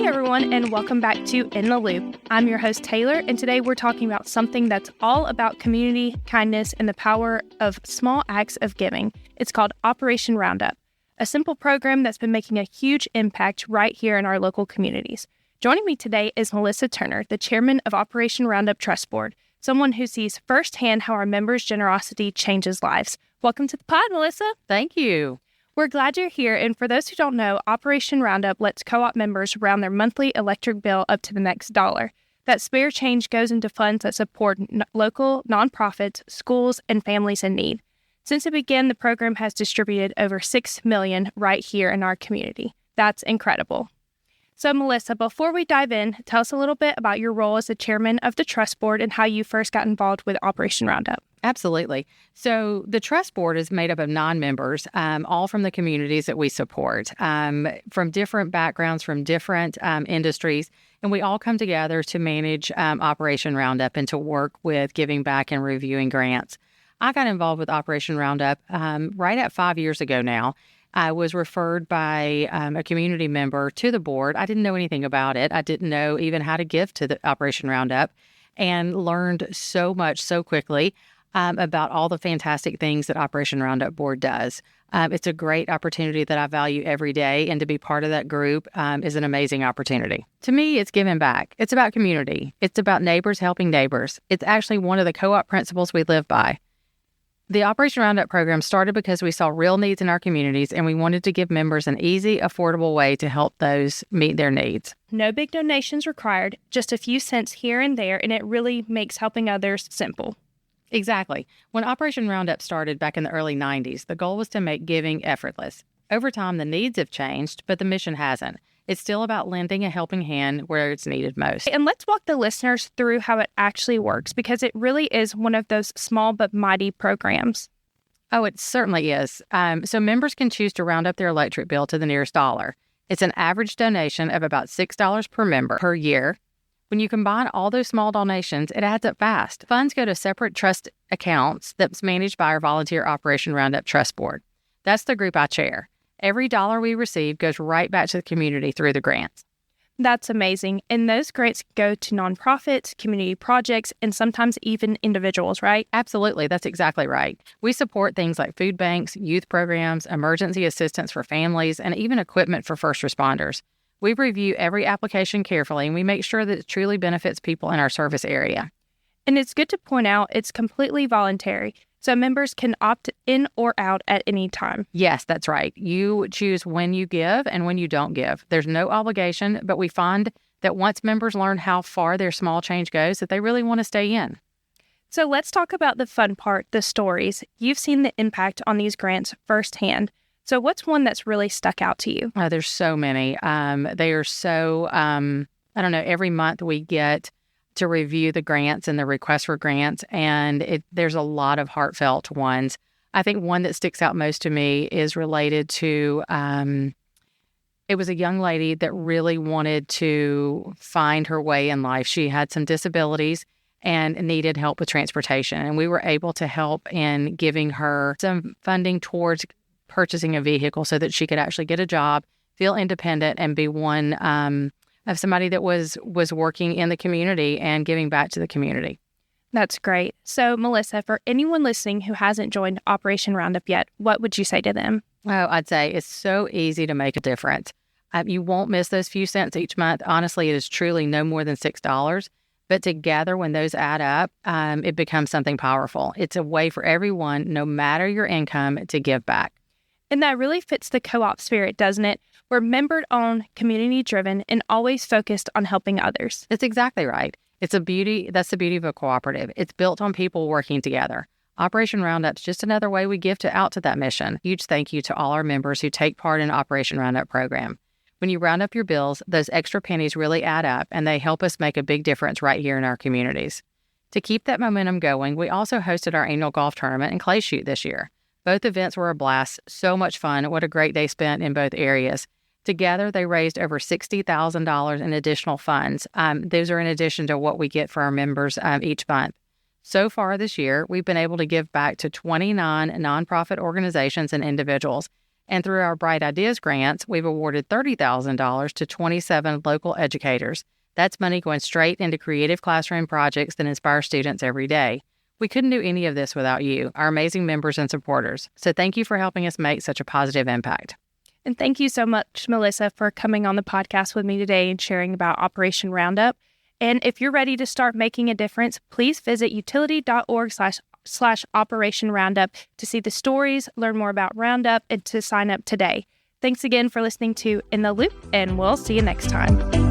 everyone, and welcome back to In the Loop. I'm your host, Taylor, and today we're talking about something that's all about community, kindness, and the power of small acts of giving. It's called Operation Roundup, a simple program that's been making a huge impact right here in our local communities. Joining me today is Melissa Turner, the chairman of Operation Roundup Trust Board, someone who sees firsthand how our members' generosity changes lives. Welcome to the pod, Melissa. Thank you. We're glad you're here, and for those who don't know, Operation Roundup lets co-op members round their monthly electric bill up to the next dollar. That spare change goes into funds that support local nonprofits, schools, and families in need. Since it began, the program has distributed over $6 million right here in our community. That's incredible. So, Melissa, before we dive in, tell us a little bit about your role as the chairman of the Trust Board and how you first got involved with Operation Roundup. Absolutely. So the Trust Board is made up of 9 members, all from the communities that we support, from different backgrounds, from different industries, and we all come together to manage Operation Roundup and to work with giving back and reviewing grants. I got involved with Operation Roundup right at 5 years ago now. I was referred by a community member to the board. I didn't know anything about it. I didn't know even how to give to the Operation Roundup, and learned so much so quickly about all the fantastic things that Operation Roundup Board does. It's a great opportunity that I value every day, and to be part of that group is an amazing opportunity. To me, it's giving back. It's about community. It's about neighbors helping neighbors. It's actually one of the co-op principles we live by. The Operation Roundup program started because we saw real needs in our communities, and we wanted to give members an easy, affordable way to help those meet their needs. No big donations required, just a few cents here and there, and it really makes helping others simple. Exactly. When Operation Roundup started back in the early 90s, the goal was to make giving effortless. Over time, the needs have changed, but the mission hasn't. It's still about lending a helping hand where it's needed most. And let's walk the listeners through how it actually works, because it really is one of those small but mighty programs. Oh, it certainly is. So members can choose to round up their electric bill to the nearest dollar. It's an average donation of about $6 per member per year. When you combine all those small donations, it adds up fast. Funds go to separate trust accounts that's managed by our volunteer Operation Roundup Trust Board. That's the group I chair. Every dollar we receive goes right back to the community through the grants. That's amazing. And those grants go to nonprofits, community projects, and sometimes even individuals, right? Absolutely. That's exactly right. We support things like food banks, youth programs, emergency assistance for families, and even equipment for first responders. We review every application carefully, and we make sure that it truly benefits people in our service area. And it's good to point out it's completely voluntary, so members can opt in or out at any time. Yes, that's right. You choose when you give and when you don't give. There's no obligation, but we find that once members learn how far their small change goes, that they really want to stay in. So let's talk about the fun part, the stories. You've seen the impact on these grants firsthand. So what's one that's really stuck out to you? Oh, there's so many. They are so, every month we get to review the grants and the requests for grants, and there's a lot of heartfelt ones. I think one that sticks out most to me is related to, it was a young lady that really wanted to find her way in life. She had some disabilities and needed help with transportation, and we were able to help in giving her some funding towards purchasing a vehicle so that she could actually get a job, feel independent, and be one of somebody that was working in the community and giving back to the community. That's great. So, Melissa, for anyone listening who hasn't joined Operation Roundup yet, what would you say to them? Oh, I'd say it's so easy to make a difference. You won't miss those few cents each month. Honestly, it is truly no more than $6. But together, when those add up, it becomes something powerful. It's a way for everyone, no matter your income, to give back. And that really fits the co-op spirit, doesn't it? We're member-owned, community-driven, and always focused on helping others. That's exactly right. That's the beauty of a cooperative. It's built on people working together. Operation Roundup's just another way we give out to that mission. Huge thank you to all our members who take part in Operation Roundup program. When you round up your bills, those extra pennies really add up, and they help us make a big difference right here in our communities. To keep that momentum going, we also hosted our annual golf tournament and clay shoot this year. Both events were a blast. So much fun. What a great day spent in both areas. Together, they raised over $60,000 in additional funds. Those are in addition to what we get for our members each month. So far this year, we've been able to give back to 29 nonprofit organizations and individuals. And through our Bright Ideas grants, we've awarded $30,000 to 27 local educators. That's money going straight into creative classroom projects that inspire students every day. We couldn't do any of this without you, our amazing members and supporters. So thank you for helping us make such a positive impact. And thank you so much, Melissa, for coming on the podcast with me today and sharing about Operation Roundup. And if you're ready to start making a difference, please visit utility.org/Operation Roundup to see the stories, learn more about Roundup, and to sign up today. Thanks again for listening to In the Loop, and we'll see you next time.